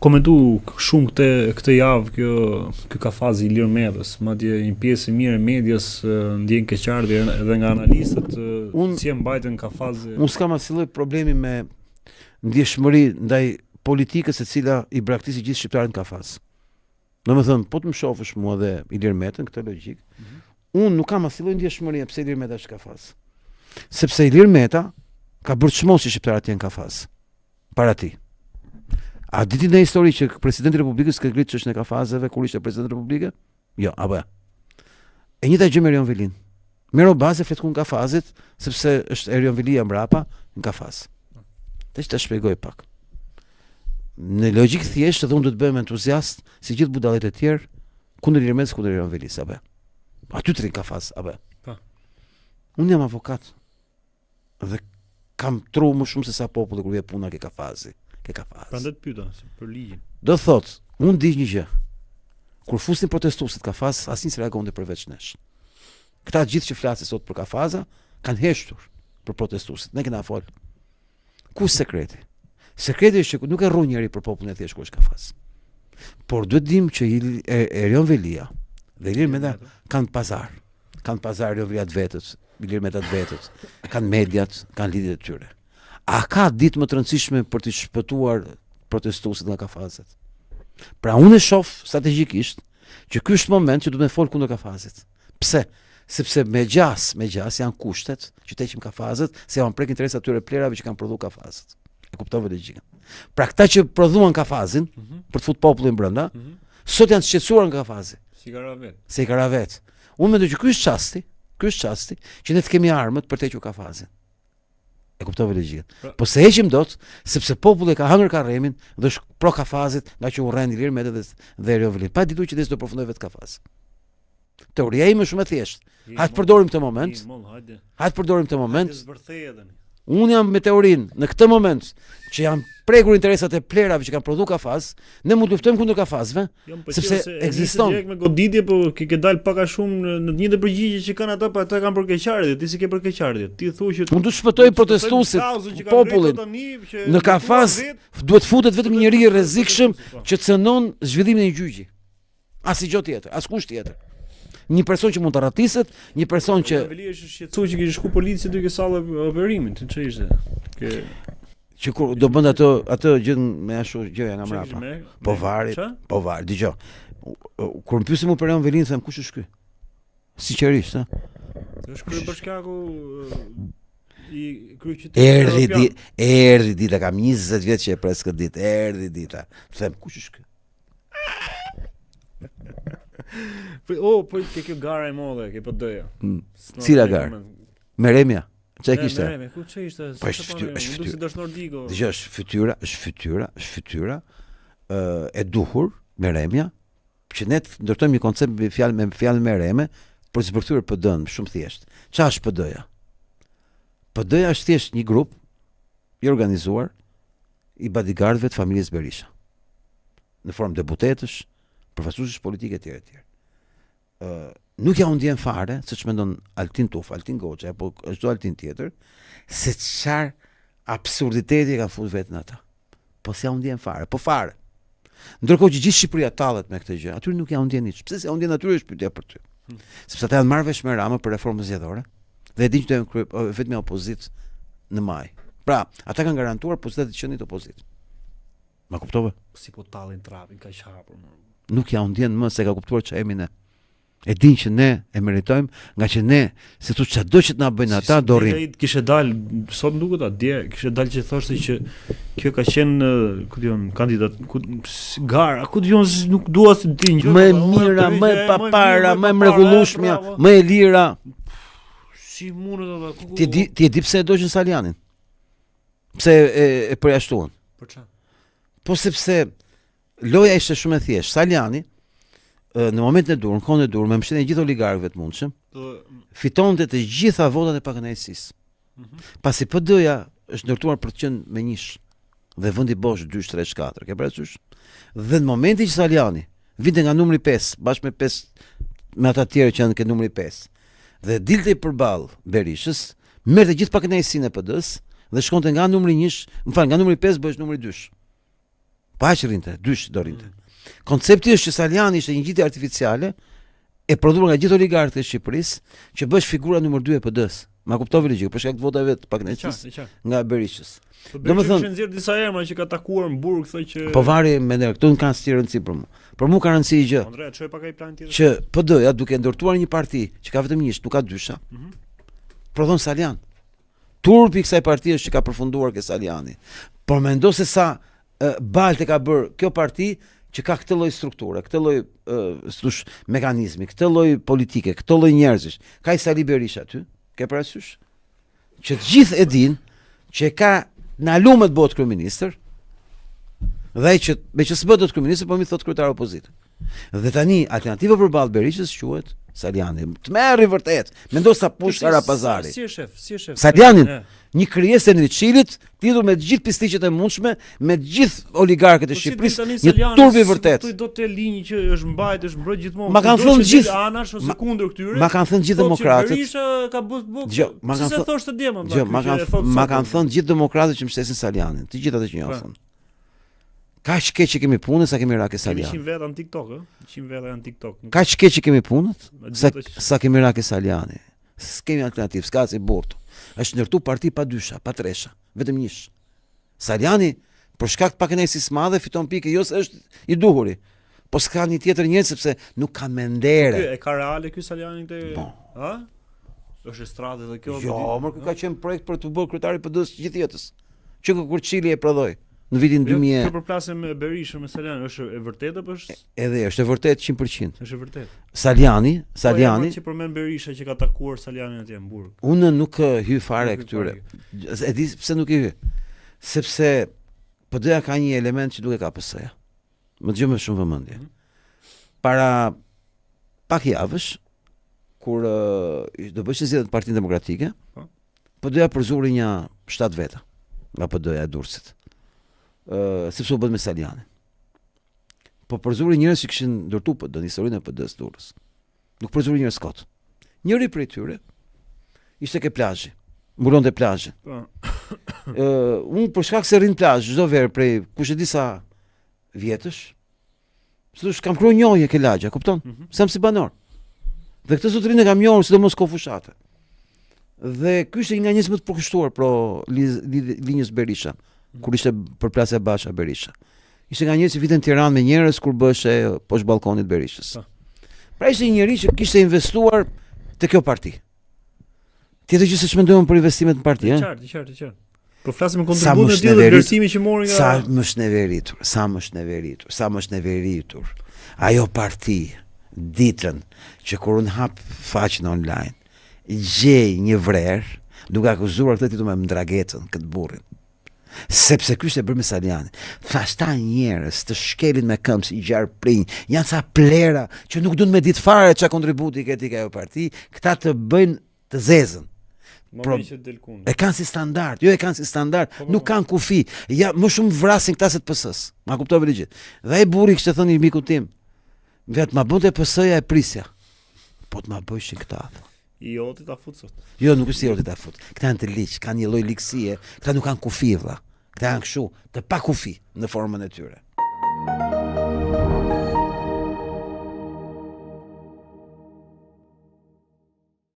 komentu shumë këtë javë kjo kafazi i Ilir Metës, madje një pjesë e mirë e medias ndjen keqardhje edhe nga analistët si e mbajtën kafazi. Unë s'kam asnjë problemi me ndjeshmëri ndaj politikës e cila i braktisi gjithë shqiptarët në kafaz. Domethënë, po të më shohësh mua dhe Ilir Metën këtë logjik, unë nuk kam asnjë lloj ndjeshmërie pse Ilir Meta është kafaz. Sepse Ilir Meta ka bërë çmos që shqiptarët janë kafaz. Para ti. A diti në histori që presidenti i Republikës ka ngritë çështën e kafazëve kur ishte president i Republikës? Jo, apo ja. E njëjta gjë me Erion Velin. Mero bazë fletkun kafazit sepse është Erion Velia mbrapa në kafaz. Tash ta shpjegoj pak. Në logjik thjesht edhe unë do të bëhem entuziast si gjithë budallet e tjerë kundër Ilir Metës, kundër Erion Velis, apo. Aty të rinë kafaz, apo. Po. Unë jam avokat. Dhe kam tru më shumë se sa populli kur vjen puna ke kafazi. Prandaj të pyeta për ligjin. Do thot, unë di një gjë. Kur fusin protestuesit kafaz, asnjë s'e reagonte përveç nesh. Këta gjithë që flasin sot për kafaza kanë heshtur për protestuesit. Ne kena fol. Ku sekreti? Sekreti është që nuk e rrun njëri për popullin e thjesht ku është kafaz. Por duhet dim që Erion Velia dhe Ilir Meta kanë pazar. Kanë pazar Erion Velia të vetët, Ilir Meta të vetët, kanë mediat, kanë lidhjet e tyre. A ka ditë më të rëndësishme për të shpëtuar protestuesit nga kafazet? Pra unë e shoh strategjikisht që ky është moment që duhet të fol kundër kafazit. Pse? Sepse me gjas janë kushtet që të heqim kafazet, se janë prek interesat atyre plerave që kanë prodhuar kafazet. E kuptove logjikën. Pra këta që prodhuan kafazin për të futur popullin brenda, sot janë të shqetësuar nga kafazi. Si karavet. Unë mendoj që ky është çasti që ne të kemi armët për të hequr kafazin. E kuptove logjikën. Po se heqim dot, sepse populli ka hëngur karremin dhe është pro kafazit nga që urren Ilir Meta dhe Erion Veli. Pa ditur që des do përfundoj vetë kafaz. Teoria ime është shumë e thjeshtë. Hajtë përdorim këtë moment. Unë jam me teorinë në këtë moment që janë prekur interesat e plerave që kanë prodhuar kafaz, ne mund të luftojmë kundër kafazëve, sepse ekziston. Me goditje, po ke dalë pak a shumë në të njëjtë përgjigje që kanë ata, po ata kanë për keqardhje, ti si ke për keqardhje. Ti thua që unë do të shpëtoj protestuesit, popullin. Në kafaz duhet futet vetëm një njeri i rrezikshëm që cënon zhvillimin e një gjyqi. Asgjë tjetër, askush tjetër. Një person që mund të rratiset, një person që Veli është shqetësuar që kishte shku policia duke sallë operimin, ç'është ishte? Që kur do bën atë gjë me ashtu gjëja nga mbrapa. Po vari, dëgjoj. Kur më pyesin më për Erion Velin, them kush është ky? Sinqerisht, ha. Është kryebashkiaku i kryeqytetit. Erdhi dita, kam 20 vjet që e pres këtë ditë. Erdhi dita. Them kush është ky? Po ke kjo gara e modhe, ke PD-ja. Cila garë? Meremja. Çe kishte? Meremja, ku çe ishte? Po është fytyrë. Si dash Nordigo. Dgjoj, është fytyra e duhur, Meremja, që ne ndërtojmë një koncept me fjalën Mereme për të zbërthyer PD-n, shumë thjesht. Çfarë është PD-ja? PD-ja është thjesht një grup i organizuar i bodyguardëve të familjes Berisha. Në formë deputetësh, përfaqësuessh politike etj etj. Nuk ja u ndjen fare, siç mendon Altin Tuf, Altin Goxha apo çdo Altin tjetër, se çfarë absurditeti ka futur vetën ata. Po s'ja u ndjen fare, po fare. Ndërkohë që gjithë Shqipëria tallet me këtë gjë, aty nuk ja u ndjen hiç. Pse s'ja u ndjen aty është pyetja për ty. Sepse ata janë marrë vesh me Ramën për reformën zgjedhore dhe e dinë që do të vetëm opozitë në maj. Pra, ata kanë garantuar pozicion të qenit opozitë. Ma kuptove? Si po tallin trapin kaq hapur. Nuk ja u ndjen më se ka kuptuar ç'emi ne. E din që ne e meritojmë, nga që ne, se tu çdo që të na bëjnë ata do rrim. Kishte dal sot duket atje, kishte dal që thoshte që kjo ka qenë, ku diun, kandidat gara, ku diun, nuk dua të di gjë. Më e mira, më e papara, më e mrekullueshmja, më e lira. Si mundet ata? Ti e di pse e doqën Salianin? Pse e përjashtuan? Për çfarë? Po sepse loja ishte shumë e thjeshtë. Saliani në momentin e dur, në kohën e dur, me mbështetjen e gjithë oligarkëve të mundshëm, fitonte të gjitha votat e pakënaqësisë. Pasi PD-ja është ndërtuar për të qenë me njësh dhe vendi bosh 2, 3, 4, ke parasysh? Dhe në momentin që Saliani vinte nga numri 5, bashkë me 5 me ata të tjerë që janë ke numri 5, dhe dilte përballë Berishës, merrte gjithë pakënaqësinë e PD-s dhe shkonte nga numri 1, nga numri 5 bëhesh numri 2. pa që rrinte, dysh do rrinte. Koncepti është që Saliani ishte një gjitje artificiale e prodhuar nga gjithë oligarkët e Shqipërisë që bësh figura numër 2 e PD-s. Ma kuptove logjik, për shkak të votave të pakënaqësisë nga Berishës. Domethënë nxjerr disa emra që ka takuar në burg, thotë që po vari me ne, këtu kanë si rëndësi për mua. Për mua ka rëndësi gjë. Andrea, çoj pak ai plan tjetër. Që PD-ja duke ndërtuar një parti që ka vetëm një, nuk ka dysha. Prodhon Salian. Turpi i kësaj partie është që ka përfunduar ke Saliani. Por mendo se sa balte ka bër kjo parti që ka këtë lloj strukture, këtë lloj mekanizmi, këtë lloj politike, këtë lloj njerëzish. Ka i Sali Berisha aty, ke parasysh? Që të gjithë e dinë që ka në lumë të bëhet kryeministër, dhe ai që me që s'bëhet kryeministër, po mi thot kryetar opozitë. Dhe tani alternativa përballë Berishës quhet Saliani. Të merri vërtet. Mendo sa push Karapazari. Si e shef? Salianin, një krijesë e Nriçilit, lidhur me të gjithë pisliqet e mundshme, me të gjithë oligarkët e Shqipërisë, një turp i vërtet. Do të linjë që është mbajtur, është mbrojtur gjithmonë. Ma kanë thënë gjithë anash ose kundër këtyre. Ma kanë thënë gjithë demokratët. Berisha ka bë. Ma kanë thënë thoshte dje më. Ma kanë thënë gjithë demokratët që mbështesin Salianin, të gjithë ata që njohin. Kaq keq që kemi punën sa kemi rake Salian. 100 veta në TikTok, ë? 100 veta në TikTok. Kaq keq që kemi punën sa kemi rake Saliani. S'kemi alternativë, s'ka si burtu. Është ndërtu parti pa dysha, pa tresha, vetëm njësh. Saliani për shkak të pakënaqësisë madhe fiton pikë, jo se është i duhuri. Po s'ka një tjetër njerëz sepse nuk ka mendere. E ka reale ky Saliani këtë, ha? Është stradë dhe kjo. Jo, më ka qenë projekt për të bërë kryetari i PD-s gjithë jetës. Që Kurçili e prodhoi në vitin 2000. Kjo përplasje me Berishën me Saliani është e vërtetë apo është? Edhe është e vërtetë 100%. Është e vërtetë. Saliani që përmend Berisha që ka takuar Salianin atje në burg. Unë nuk hy fare këtyre. E di pse nuk i hy. Sepse PD-ja ka një element që duke ka PS-ja. Më dëgjoj me shumë vëmendje. Para pak javësh kur do bësh zgjedhjet në Partinë Demokratike, PD-ja përzuri një 7 veta nga PD-ja e Durrësit. Sepse u bët me Salianin. Po përzuri njerëz që kishin ndërtuar PD në historinë e PD-s Durrës. Nuk përzuri njerëz kot. Njëri prej tyre ishte ke plazhi, mbulonte plazhin. Unë për shkak se rrin plazh çdo verë prej kush e di sa vjetësh, thosh kam kryer njohje ke lagja, kupton? Sam si banor. Dhe këtë zotrinë kam njohur sidomos ko fushate. Dhe ky ishte një nga njerëzit më të përkushtuar pro linjës Berisha. Kur ishte përplasja Basha Berisha. Ishte nga njerëz që vitën në Tiranë me njerëz kur bëshe poshtë ballkonit Berishës. Pra ishte një njerëz që kishte investuar te kjo parti. Tjetër që se ç'mendojmë për investimet në parti, Qartë. Po flasim me kontributin e tij dhe vlerësimin që mori nga sa më është neveritur. Ajo parti ditën që kur unë hap faqen online, gjej një vrerë duke akuzuar këtë titull me Mdragetën, këtë burrin. Sepse ky ishte bërë me Saliani. Thash ta njerëz të shkelin me këmbë si gjarprinj, janë ca plera që nuk duan me ditë fare çka kontributi ka ajo parti, këta të bëjnë të zezën. E kanë si standard, e kanë si standard, nuk kanë kufi. Ja, më shumë vrasin këta se të PS-s. Ma kuptove ligjit. Dhe ai burri kishte thënë miku tim, vetë ma bënte PS-ja e prisja. Po të ma bëjshin këta. I joti ta fut sot. Jo, nuk është i joti ta fut. Këta janë të liq, kanë një lloj liqësie, këta nuk kanë kufi vëlla. Këta janë kështu, të pa kufi në formën e tyre.